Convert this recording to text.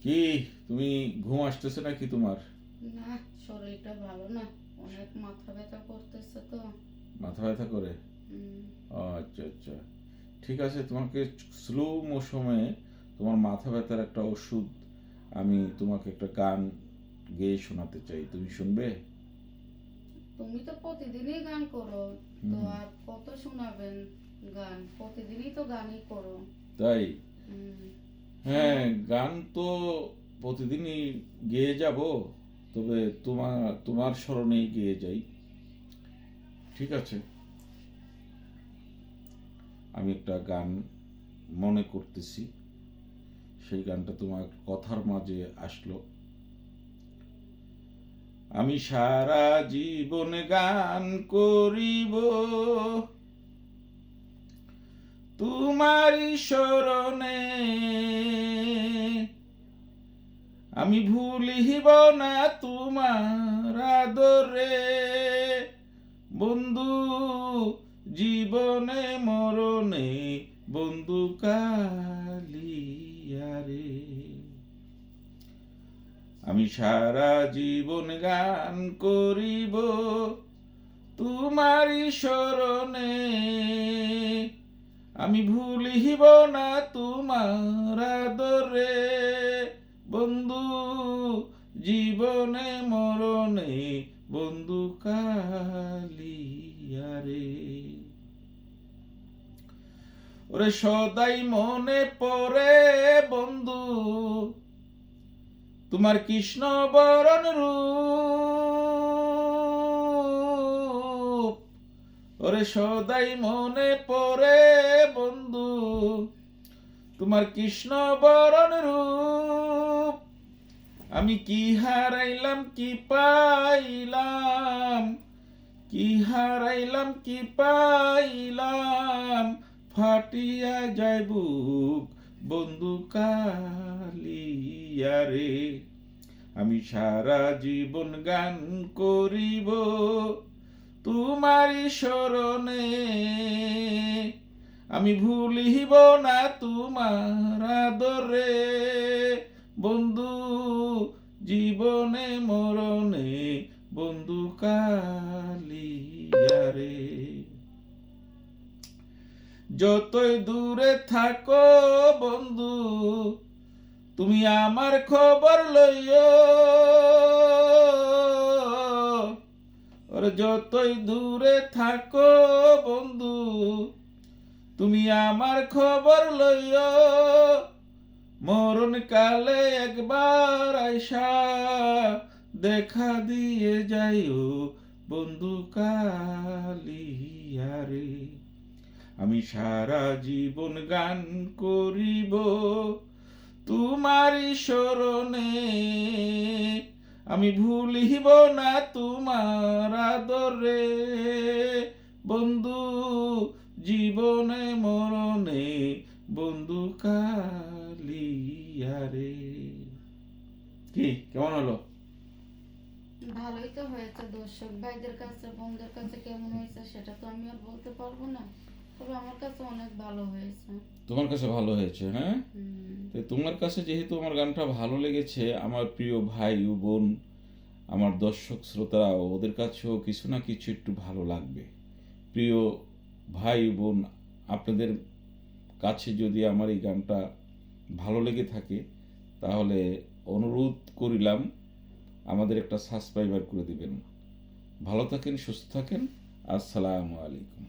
কি তুমি ঘুম আসতেছে নাকি তোমার? না, শরীরটা ভালো না। অনেক মাথা ব্যথা করতেছে তো। মাথা ব্যথা করে? হুম। ও আচ্ছা আচ্ছা, ঠিক আছে, তোমাকে স্লো মৌসুমে তোমার মাথা ব্যথার একটা ওষুধ, আমি তোমাকে একটা গান গেয়ে শোনাতে চাই, তুমি শুনবে? তুমি তো প্রতিদিনই গান করো, তো হুম। আর কত শোনাবেন গান? প্রতিদিনই তো গানই করো। তাই? হুম। হ্যাঁ, শোনো। গান তো প্রতিদিনই গেয়ে যাব, তবে তোমার তোমার স্মরণেই গেয়ে যাই। ঠিক আছে, আমি একটা গান মনে করতেছি, সেই গানটা তোমার কথার মাঝে আসলো। আমি সারা জীবন গান করিব তোমারি স্মরণে, আমি ভুলিব না তোমার আদরে, বন্ধু জীবনে মরণে, বন্ধু কালিয়ারে। আমি সারা জীবন গান করিব তোমারি স্মরণে, আমি ভুলিব না তোমার আদরে, বন্ধু জীবনে মরণে, বন্ধু কালিয়ারে। ওরে সদাই মনে পড়ে বন্ধু তোমার কৃষ্ণ বরণ রূপ, ওরে সদাই মনে পড়ে বন্ধু তোমার কৃষ্ণ বরণ রূপ, আমি কি হারাইলাম কি পাইলাম, কি হারাইলাম কি পাইলাম, ফাটিয়া যায় বুক, বন্ধু কালিয়ারে। আমি সারা জীবন গান করিব তোমারি স্মরণে, আমি ভুলিব না তোমার আদরে, বন্ধু জীবনে মরণে, বন্ধু কালিয়ারে। যতই দূরে থাকো বন্ধু তুমি আমার খবর লইও, ওরে যতই দূরে থাকো বন্ধু তুমি আমার খবর লইও, মরণ কালে একবার আইসা দেখা দিয়ে যাইও, বন্ধু কালিয়ারে। আমি সারা জীবন গান করিব তোমারি স্মরণে, আমি ভুলিব না তোমার আদরে, বন্ধু জীবনে মরণে, বন্ধু কালিয়ারে। কি কেমন হলো? ভালোই তো হয়েছে। দর্শক ভাইদের কাছে, বোনদের কাছে কেমন হয়েছে সেটা তো আমি আর বলতে পারবো না, তবে আমার কাছে অনেক ভালো হয়েছে। তোমার কাছে ভালো হয়েছে? হ্যাঁ, হুম। তো তোমার কাছে যেহেতু আমার গানটা ভালো লেগেছে, আমার প্রিয় ভাই ও বোন, আমার দর্শক শ্রোতারা, ওদের কাছেও কিছু না কিছু একটু ভালো লাগবে। প্রিয় ভাই বোন, আপনাদের কাছে যদি আমার এই গানটা ভালো লেগে থাকে, তাহলে অনুরোধ করিলাম আমাদের একটা সাবস্ক্রাইবার করে দিবেন। ভালো থাকেন, সুস্থ থাকেন। আসসালামু আলাইকুম।